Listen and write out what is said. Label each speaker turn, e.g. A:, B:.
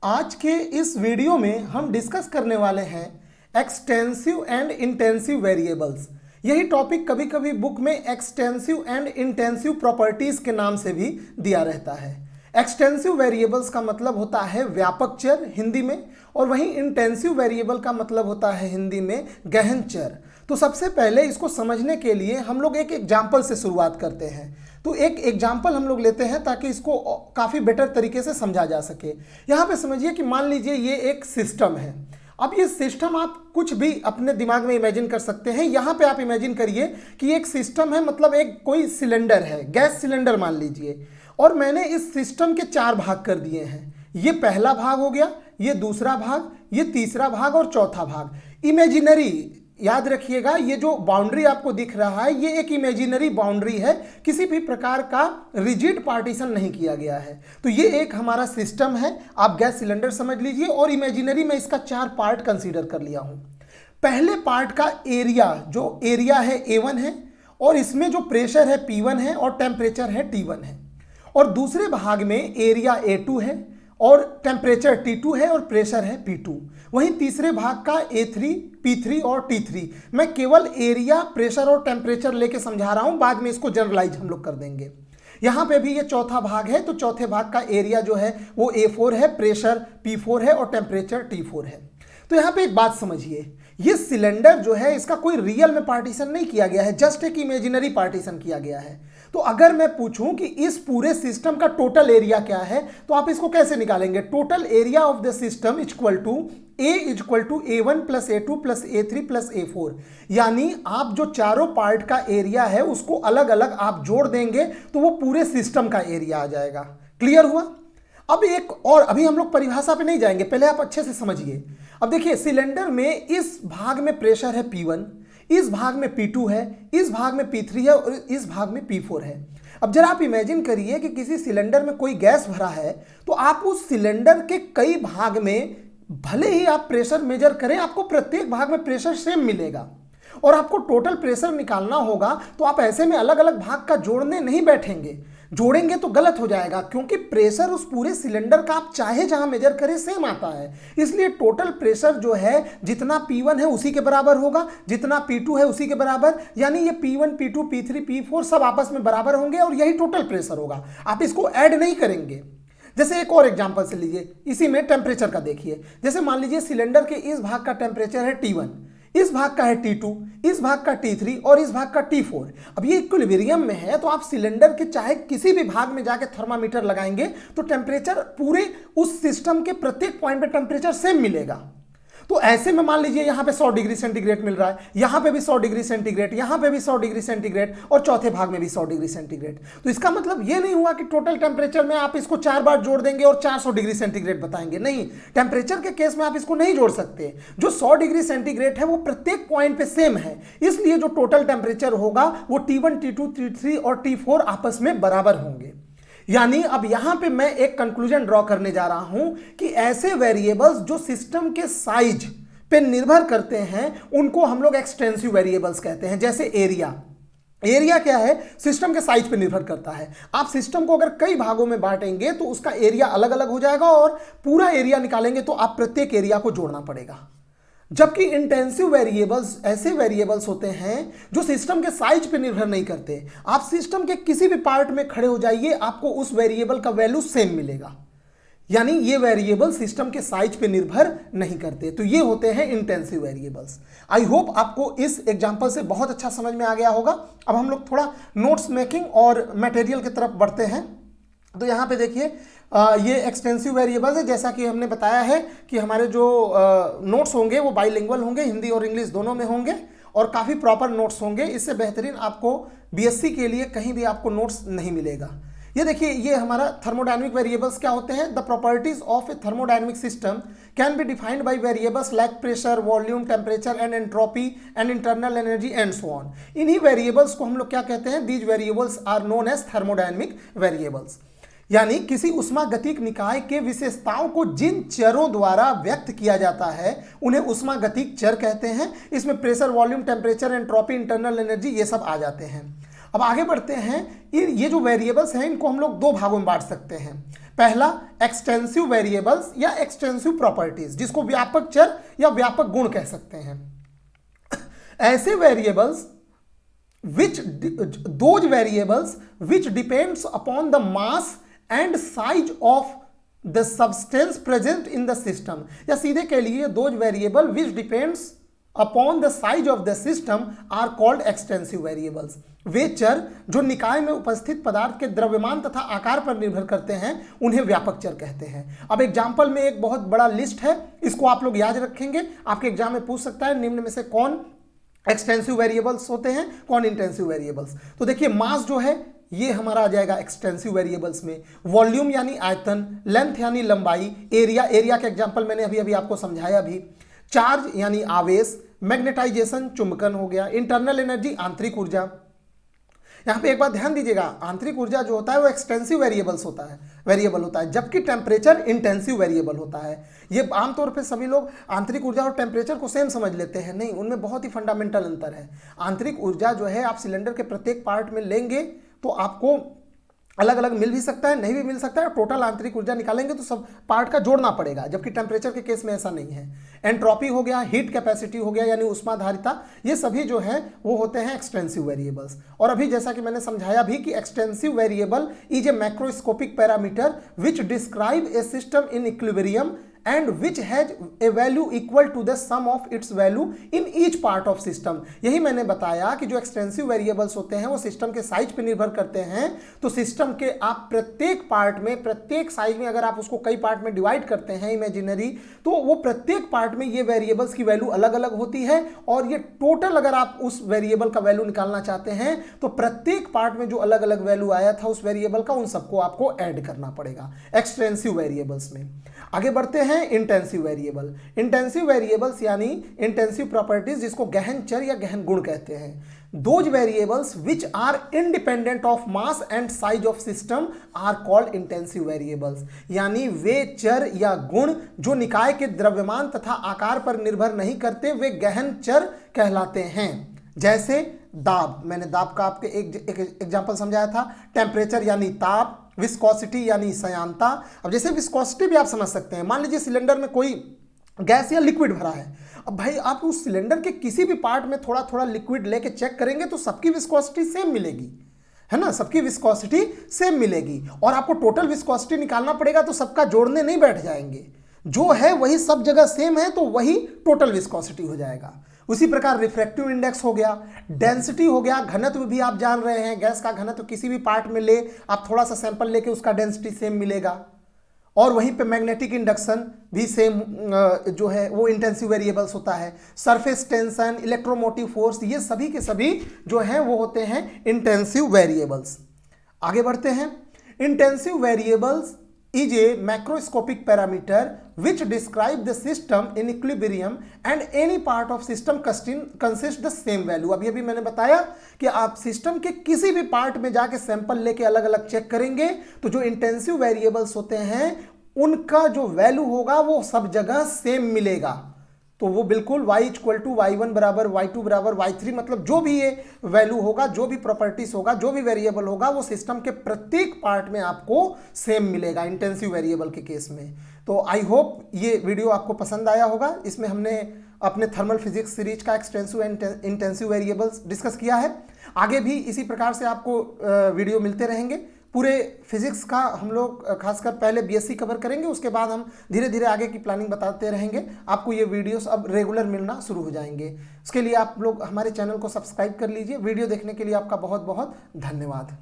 A: आज के इस वीडियो में हम डिस्कस करने वाले हैं एक्सटेंसिव एंड इंटेंसिव वेरिएबल्स। यही टॉपिक कभी कभी बुक में एक्सटेंसिव एंड इंटेंसिव प्रॉपर्टीज के नाम से भी दिया रहता है। एक्सटेंसिव वेरिएबल्स का मतलब होता है व्यापक चर हिंदी में, और वहीं इंटेंसिव वेरिएबल का मतलब होता है हिंदी में गहन चर। तो सबसे पहले इसको समझने के लिए हम लोग एक एग्जाम्पल से शुरुआत करते हैं। तो एक एग्जाम्पल हम लोग लेते हैं ताकि इसको काफ़ी बेटर तरीके से समझा जा सके। यहाँ पे समझिए कि मान लीजिए ये एक सिस्टम है। अब ये सिस्टम आप कुछ भी अपने दिमाग में इमेजिन कर सकते हैं। यहाँ पे आप इमेजिन करिए कि एक सिस्टम है, मतलब एक कोई सिलेंडर है, गैस सिलेंडर मान लीजिए, और मैंने इस सिस्टम के 4 भाग कर दिए हैं। ये पहला भाग हो गया, ये दूसरा भाग, ये तीसरा भाग और चौथा भाग। इमेजिनरी याद रखिएगा, ये जो बाउंड्री आपको दिख रहा है ये एक इमेजिनरी बाउंड्री है, किसी भी प्रकार का रिजिड पार्टीशन नहीं किया गया है। तो ये एक हमारा सिस्टम है, आप गैस सिलेंडर समझ लीजिए, और इमेजिनरी में इसका 4 पार्ट कंसीडर कर लिया हूं। पहले पार्ट का एरिया, जो एरिया है A1 है, और इसमें जो प्रेशर है P1 है और टेम्परेचर है T1 है। और दूसरे भाग में एरिया A2 है और टेम्परेचर T2 है और प्रेशर है P2। वहीं तीसरे भाग का A3, P3 और T3। मैं केवल एरिया, प्रेशर और टेम्परेचर लेके समझा रहा हूं, बाद में इसको जनरलाइज हम लोग कर देंगे। यहां पे भी ये चौथा भाग है, तो चौथे भाग का एरिया जो है वो A4 है, प्रेशर P4 है और टेम्परेचर T4 है। तो यहां पे एक बात समझिए, ये सिलेंडर जो है इसका कोई रियल में पार्टीशन नहीं किया गया है, जस्ट एक इमेजिनरी पार्टीशन किया गया है। तो अगर मैं पूछूं कि इस पूरे सिस्टम का टोटल एरिया क्या है, तो आप इसको कैसे निकालेंगे? Total area of the system equal to A1 plus A2 plus A3 plus A4। यानी आप जो चारों पार्ट का एरिया है उसको अलग अलग आप जोड़ देंगे तो वो पूरे सिस्टम का एरिया आ जाएगा। क्लियर हुआ? अब एक और, अभी हम लोग परिभाषा पे नहीं जाएंगे, पहले आप अच्छे से समझिए। अब देखिए, सिलेंडर में इस भाग में प्रेशर है P1, इस भाग में P2 है, इस भाग में P3 है और इस भाग में P4 है। अब जरा आप इमेजिन करिए कि किसी सिलेंडर में कोई गैस भरा है, तो आप उस सिलेंडर के कई भाग में भले ही आप प्रेशर मेजर करें, आपको प्रत्येक भाग में प्रेशर सेम मिलेगा, और आपको टोटल प्रेशर निकालना होगा। तो आप ऐसे में अलग अलग भाग का जोड़ने नहीं बैठेंगे, जोड़ेंगे तो गलत हो जाएगा, क्योंकि प्रेशर उस पूरे सिलेंडर का आप चाहे जहां मेजर करें सेम आता है। इसलिए टोटल प्रेशर जो है जितना P1 है उसी के बराबर होगा, जितना P2 है उसी के बराबर, यानी ये P1 P2 P3 P4 सब आपस में बराबर होंगे और यही टोटल प्रेशर होगा। आप इसको ऐड नहीं करेंगे। जैसे एक और एग्जांपल से लीजिए, इसी में टेम्परेचर का देखिए। जैसे मान लीजिए सिलेंडर के इस भाग का टेम्परेचर है T1, इस भाग का है T2, इस भाग का T3 और इस भाग का T4। अब ये इक्विलिब्रियम में है, तो आप सिलेंडर के चाहे किसी भी भाग में जाके थर्मामीटर लगाएंगे तो टेम्परेचर पूरे उस सिस्टम के प्रत्येक पॉइंट पे टेम्परेचर सेम मिलेगा। तो ऐसे में मान लीजिए यहाँ पे 100 डिग्री सेंटीग्रेड मिल रहा है, यहाँ पे भी 100 डिग्री सेंटीग्रेड, यहाँ पे भी 100 डिग्री सेंटीग्रेड और चौथे भाग में भी 100 डिग्री सेंटीग्रेड। तो इसका मतलब ये नहीं हुआ कि टोटल टेम्परेचर में आप इसको 4 बार जोड़ देंगे और 400 डिग्री सेंटीग्रेड बताएंगे। नहीं, टेम्परेचर के केस में आप इसको नहीं जोड़ सकते। जो 100 डिग्री सेंटीग्रेड है वो प्रत्येक पॉइंट पे सेम है, इसलिए जो टोटल टेम्परेचर होगा वो T1 T2 T3 और T4 आपस में बराबर होंगे। यानी अब यहां पे मैं एक कंक्लूजन ड्रॉ करने जा रहा हूं कि ऐसे वेरिएबल्स जो सिस्टम के साइज पे निर्भर करते हैं उनको हम लोग एक्सटेंसिव वेरिएबल्स कहते हैं। जैसे एरिया, एरिया क्या है? सिस्टम के साइज पे निर्भर करता है। आप सिस्टम को अगर कई भागों में बांटेंगे तो उसका एरिया अलग अलग हो जाएगा, और पूरा एरिया निकालेंगे तो आप प्रत्येक एरिया को जोड़ना पड़ेगा। जबकि इंटेंसिव वेरिएबल्स ऐसे वेरिएबल्स होते हैं जो सिस्टम के साइज पे निर्भर नहीं करते। आप सिस्टम के किसी भी पार्ट में खड़े हो जाइए, आपको उस वेरिएबल का वैल्यू सेम मिलेगा। यानी ये वेरिएबल सिस्टम के साइज पे निर्भर नहीं करते। तो ये होते हैं इंटेंसिव वेरिएबल्स। आई होप आपको इस एग्जांपल से बहुत अच्छा समझ में आ गया होगा। अब हम लोग थोड़ा नोट्स मेकिंग और मटेरियल की तरफ बढ़ते हैं। तो यहाँ पे देखिए, ये एक्सटेंसिव वेरिएबल्स है। जैसा कि हमने बताया है कि हमारे जो नोट्स होंगे वो बाइलिंगुअल होंगे, हिंदी और इंग्लिश दोनों में होंगे, और काफ़ी प्रॉपर नोट्स होंगे। इससे बेहतरीन आपको बीएससी के लिए कहीं भी आपको नोट्स नहीं मिलेगा। ये देखिए, ये हमारा थर्मोडायनेमिक वेरिएबल्स क्या होते हैं? The properties of a thermodynamic system can be defined by variables like pressure, volume, temperature and entropy and internal energy and so on. इन्हीं वेरिएबल्स को हम लोग क्या कहते हैं? These variables are known as thermodynamic variables. यानी किसी उष्मागतिक निकाय के विशेषताओं को जिन चरों द्वारा व्यक्त किया जाता है उन्हें उष्मागतिक चर कहते हैं। इसमें pressure, volume, temperature, entropy, internal energy ये सब आ जाते हैं। अब आगे बढ़ते हैं। ये जो वेरिएबल्स हैं इनको हम लोग दो भागों में बांट सकते हैं। पहला एक्सटेंसिव वेरिएबल्स या एक्सटेंसिव प्रॉपर्टीज, जिसको व्यापक चर या व्यापक गुण कह सकते हैं। ऐसे variables those variables which depends upon the mass and size of the substance present in the system, या सीधे के लिए those variable which depends upon the size of the system are called extensive variables। वे चर जो निकाय में उपस्थित पदार्थ के द्रव्यमान तथा आकार पर निर्भर करते हैं उन्हें व्यापक चर कहते हैं। अब एग्जाम्पल में एक बहुत बड़ा लिस्ट है, इसको आप लोग याद रखेंगे, आपके एग्जाम में पूछ सकता है निम्न में से कौन एक्सटेंसिव वेरिएबल्स होते हैं, कौन इंटेंसिव वेरिएबल्स। तो देखिए मास जो है ये हमारा आ जाएगा एक्सटेंसिव वेरिएबल्स में, वॉल्यूम यानी आयतन, लेंथ यानी लंबाई, एरिया के एग्जांपल मैंने अभी आपको समझाया भी, चार्ज यानी आवेश, मैग्नेटाइजेशन चुंबकन हो गया, इंटरनल एनर्जी आंतरिक ऊर्जा। यहाँ पे एक बात ध्यान दीजिएगा, आंतरिक ऊर्जा जो होता है वो एक्सटेंसिव वेरिएबल होता है, जबकि टेम्परेचर इंटेंसिव वेरिएबल होता है। ये आमतौर पे सभी लोग आंतरिक ऊर्जा और टेम्परेचर को सेम समझ लेते हैं, नहीं, उनमें बहुत ही फंडामेंटल अंतर है। आंतरिक ऊर्जा जो है आप सिलेंडर के प्रत्येक पार्ट में लेंगे तो आपको अलग अलग मिल भी सकता है, नहीं भी मिल सकता है, टोटल आंतरिक ऊर्जा निकालेंगे तो सब पार्ट का जोड़ना पड़ेगा, जबकि टेम्परेचर के केस में ऐसा नहीं है। एंट्रोपी हो गया, हीट कैपेसिटी हो गया यानी उष्माधारिता, ये सभी जो है वो होते हैं एक्सटेंसिव वेरिएबल्स। और अभी जैसा कि मैंने समझाया भी कि extensive variable is a macroscopic parameter which describe A system in equilibrium and which has a value equal to the sum of its value in each part of system। यही मैंने बताया कि जो एक्सटेंसिव वेरिएबल्स होते हैं वो system के size पे निर्भर करते हैं। तो सिस्टम के आप प्रत्येक पार्ट में, प्रत्येक साइज में अगर आप उसको कई पार्ट में डिवाइड करते हैं इमेजिनरी, तो वो प्रत्येक पार्ट में ये वेरिएबल्स की वैल्यू अलग अलग होती है। और ये टोटल अगर आप उस वेरिएबल का वैल्यू निकालना चाहते हैं तो प्रत्येक पार्ट में जो अलग अलग वैल्यू आया था उस वेरिएबल का, उन सबको आपको ऐड करना पड़ेगा एक्सटेंसिव वेरिएबल्स में। आगे बढ़ते हैं इंटेंसिव वेरिएबल। इंटेंसिव वेरिएबल्स यानी इंटेंसिव प्रॉपर्टीज, जिसको गहन चर या गहन गुण कहते हैं। Those variables which are independent of mass and size of system are called intensive variables, यानी वे चर या गुण जो निकाय के द्रव्यमान तथा आकार पर निर्भर नहीं करते, वे गहन चर कहलाते हैं। जैसे दाब, मैंने दाब का आपके एक एग्जांपल समझाया था। टेम्परेचर यानी ताप, विस्कोसिटी यानी सयांता। अब जैसे विस्कोसिटी भी आप समझ सकते हैं, मान लीजिए सिलेंडर में कोई गैस या लिक्विड भरा है, अब भाई आप उस सिलेंडर के किसी भी पार्ट में थोड़ा थोड़ा लिक्विड लेके चेक करेंगे तो सबकी विस्कोसिटी सेम मिलेगी, है ना, सबकी विस्कोसिटी सेम मिलेगी। और आपको टोटल विस्कोसिटी निकालना पड़ेगा तो सबका जोड़ने नहीं बैठ जाएंगे, जो है वही सब जगह सेम है तो वही टोटल विस्कोसिटी हो जाएगा। उसी प्रकार रिफ्रैक्टिव इंडेक्स हो गया, डेंसिटी हो गया, घनत्व भी आप जान रहे हैं, गैस का घनत्व किसी भी पार्ट में ले आप थोड़ा सा सैंपल लेके उसका डेंसिटी सेम मिलेगा। और वहीं पे मैग्नेटिक इंडक्शन भी सेम जो है वो इंटेंसिव वेरिएबल्स होता है। सरफेस टेंशन, इलेक्ट्रोमोटिव फोर्स, ये सभी के सभी जो हैं वो होते हैं इंटेंसिव वेरिएबल्स। आगे बढ़ते हैं। Intensive variables is a macroscopic parameter which describe the system in equilibrium and any part of system consists the same value। अभी मैंने बताया कि आप सिस्टम के किसी भी पार्ट में जाके सैंपल लेके अलग अलग चेक करेंगे तो जो इंटेंसिव वेरिएबल्स होते हैं उनका जो वैल्यू होगा वो सब जगह सेम मिलेगा। तो वो बिल्कुल y = y1 बराबर y2 बराबर y3, मतलब जो भी ये वैल्यू होगा, जो भी प्रॉपर्टीज होगा, जो भी वेरिएबल होगा, वो सिस्टम के प्रत्येक पार्ट में आपको सेम मिलेगा इंटेंसिव वेरिएबल के केस में। तो आई होप ये वीडियो आपको पसंद आया होगा। इसमें हमने अपने थर्मल फिजिक्स सीरीज का extensive and intensive variables discuss किया है। आगे भी इसी प्रकार से आपको वीडियो मिलते रहेंगे। पूरे फिजिक्स का हम लोग खासकर पहले बीएससी कवर करेंगे, उसके बाद हम धीरे धीरे आगे की प्लानिंग बताते रहेंगे। आपको ये वीडियोस अब रेगुलर मिलना शुरू हो जाएंगे। उसके लिए आप लोग हमारे चैनल को सब्सक्राइब कर लीजिए। वीडियो देखने के लिए आपका बहुत बहुत धन्यवाद।